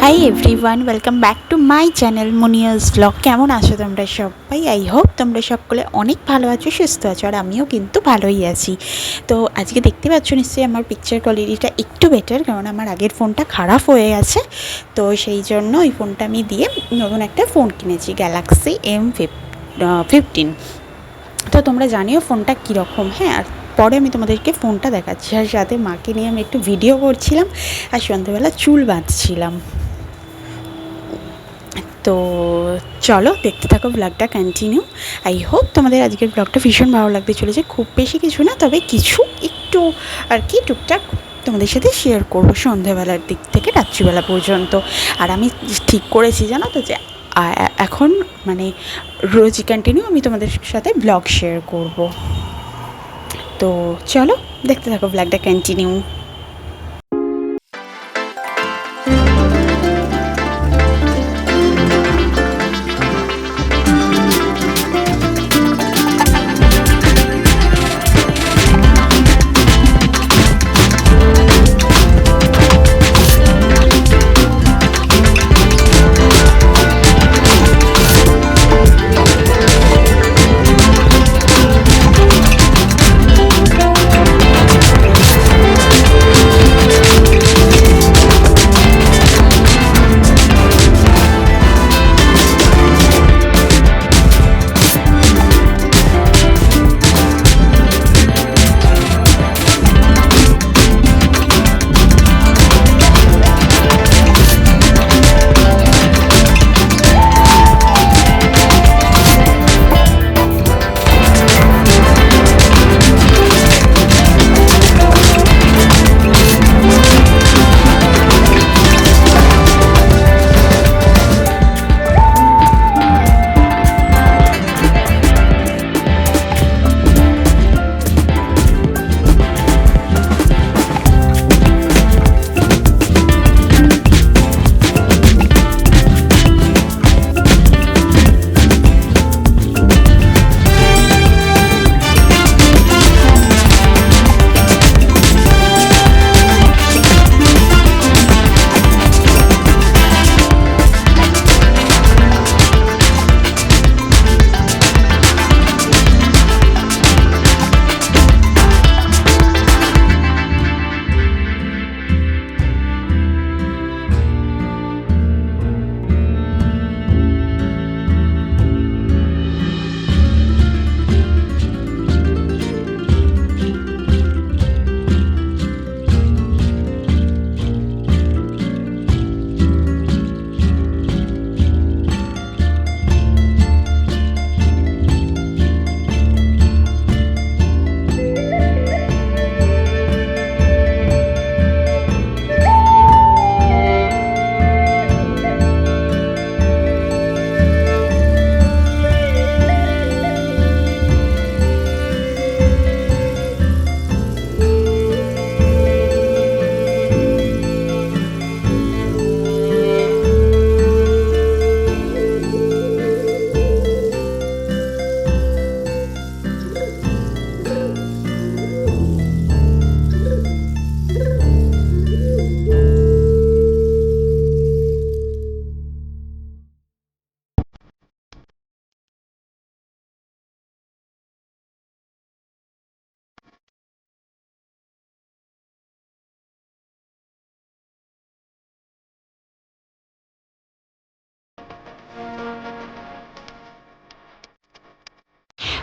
High everyone, welcome back to my channel Munia's blog. কেমন আছো তোমরা সবাই? আই হোপ তোমরা সকলে অনেক ভালো আছো, সুস্থ আছো, আর আমিও কিন্তু ভালোই আছি। তো আজকে দেখতে পাচ্ছ নিশ্চয়ই আমার পিকচার কোয়ালিটিটা একটু বেটার, কারণ আমার আগের ফোনটা খারাপ হয়ে গেছে। তো সেই জন্য ওই ফোনটা আমি দিয়ে নতুন একটা ফোন কিনেছি, গ্যালাক্সি M15। তো তোমরা জানিও ফোনটা কীরকম। হ্যাঁ, আর পরে আমি তোমাদেরকে ফোনটা দেখাচ্ছি। আর সাথে মাকে নিয়ে আমি একটু ভিডিও করছিলাম আর সন্ধ্যেবেলা চুল বাঁধছিলাম। তো চলো দেখতে থাকো ব্লগটা কন্টিনিউ। আই হোপ তোমাদের আজকের ব্লগটা ভীষণ ভালো লাগতে চলেছে। খুব বেশি কিছু না, তবে কিছু একটু আর কি টুকটাক তোমাদের সাথে শেয়ার করবো সন্ধেবেলার দিক থেকে রাত্রিবেলা পর্যন্ত। আর আমি ঠিক করেছি জানো তো, যে এখন মানে রোজই কন্টিনিউ আমি তোমাদের সাথে ব্লগ শেয়ার করব। তো চলো দেখতে থাকো ব্লগটা কন্টিনিউ।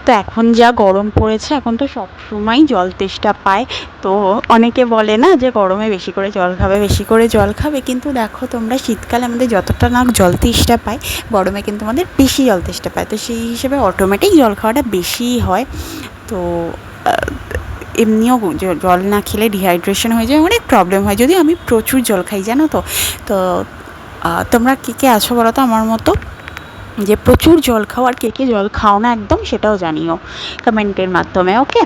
তো এখন যা গরম পড়েছে, এখন তো সব সময় জল তেষ্টা পায়। তো অনেকে বলে না যে গরমে বেশি করে জল খাবে, বেশি করে জল খাবে, কিন্তু দেখো তোমরা শীতকালে আমাদের যতটা না জল তেষ্টা পায়, গরমে কিন্তু আমাদের বেশি জল তেষ্টা পায়। তো সেই হিসেবে অটোমেটিক জল খাওয়াটা বেশিই হয়। তো এমনিও জল না খেলে ডিহাইড্রেশন হয়ে যায়, অনেক প্রবলেম হয়। যদিও আমি প্রচুর জল খাই জানো তো। তো তোমরা কে কে আছো বলো তো আমার মতো, যে প্রচুর জল খাও, আর কে কে জল খাও না একদম, সেটাও জানিও কমেন্টের মাধ্যমে। ওকে।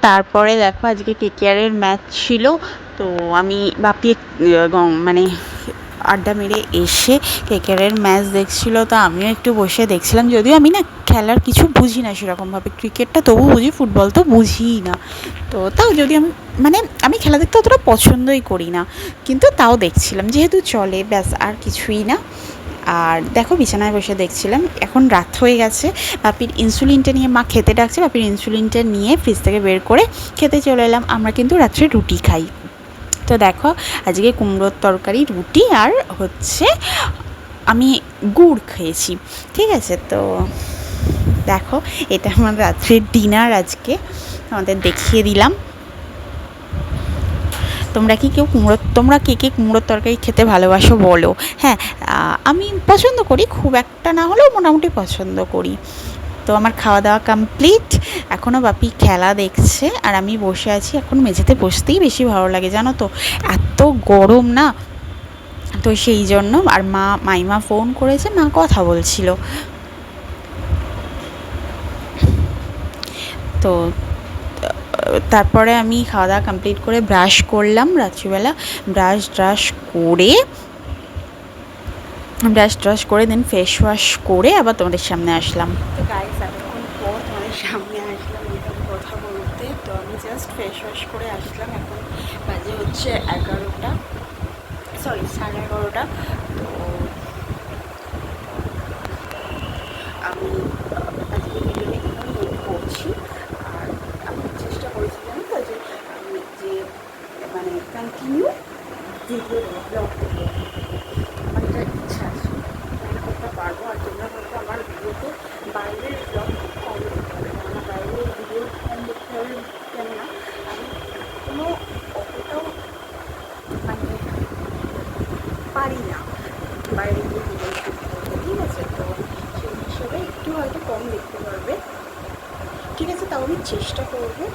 তারপরে দেখো আজকে কেকেআরের ম্যাচ ছিল, তো আমি বাপি মানে আড্ডা মেরে এসে কেকেআরের ম্যাচ দেখছিল, তো আমিও একটু বসে দেখছিলাম। যদিও আমি না খেলার কিছু বুঝি না সেরকমভাবে, ক্রিকেটটা তবু বুঝি, ফুটবল তো বুঝিই না। তো তাও যদি আমি মানে আমি খেলা দেখতে অতটা পছন্দই করি না, কিন্তু তাও দেখছিলাম যেহেতু চলে, ব্যাস আর কিছুই না। আর দেখো বিছানায় বসে দেখছিলাম। এখন রাত হয়ে গেছে, বাপির ইনসুলিনটা নিয়ে মা খেতে ডাকছে, বাপির ইনসুলিনটা নিয়ে ফ্রিজ থেকে বের করে খেতে চলে এলাম। আমরা কিন্তু রাত্রে রুটি খাই। তো দেখো আজকে কুমড়োর তরকারি, রুটি, আর হচ্ছে আমি গুড় খেয়েছি, ঠিক আছে। তো দেখো এটা আমার রাত্রের ডিনার আজকে আমাদের দেখিয়ে দিলাম। তোমরা কি কেউ তোমরা কে কে কুমড়োর তরকারি খেতে ভালোবাসো বলো। হ্যাঁ, আমি পছন্দ করি, খুব একটা না হলেও মোটামুটি পছন্দ করি। তো আমার খাওয়া দাওয়া কমপ্লিট, এখনও বাপি খেলা দেখছে আর আমি বসে আছি। এখন মেঝেতে বসতেই বেশি ভালো লাগে জানো তো, এত গরম না, তো সেই জন্য। আর মাইমা ফোন করেছে, মা কথা বলছিল। তো তারপরে আমি খাওয়া দাওয়া কমপ্লিট করে ব্রাশ করলাম রাত্রিবেলা, ব্রাশ করে দেন ফেস ওয়াশ করে আবার তোমাদের সামনে আসলাম। তো গাইস এতক্ষণ পর তোমাদের সামনে আসলাম এরকম কথা বলতে। তো আমি জাস্ট ফেস ওয়াশ করে আসলাম, এখন বাজে হচ্ছে 11টা, সরি 11:30। তো আমি আজকে ভিডিওটা এখানে এন্ড করছি। আর আমি চেষ্টা করেছিলাম তো যে আমি যে মানে কন্টিনিউ ভিডিও ব্লগ করবো, আমার এটা ইচ্ছা আছে, আমি করতে পারবো। আর তোমরা হয়তো আমার ভিডিওতে বাইরের ব্লগ কম দেখতে হবে, কেননা বাইরের ভিডিও কম দেখতে হবে, কেননা আমি কোনো অতটাও মানে পারি না বাইরে গিয়ে ভিডিও শুট করতে, ঠিক আছে। তো সেই হিসেবে একটু হয়তো কম দেখতে পারবে, ঠিক আছে, তাও আমি চেষ্টা করবো।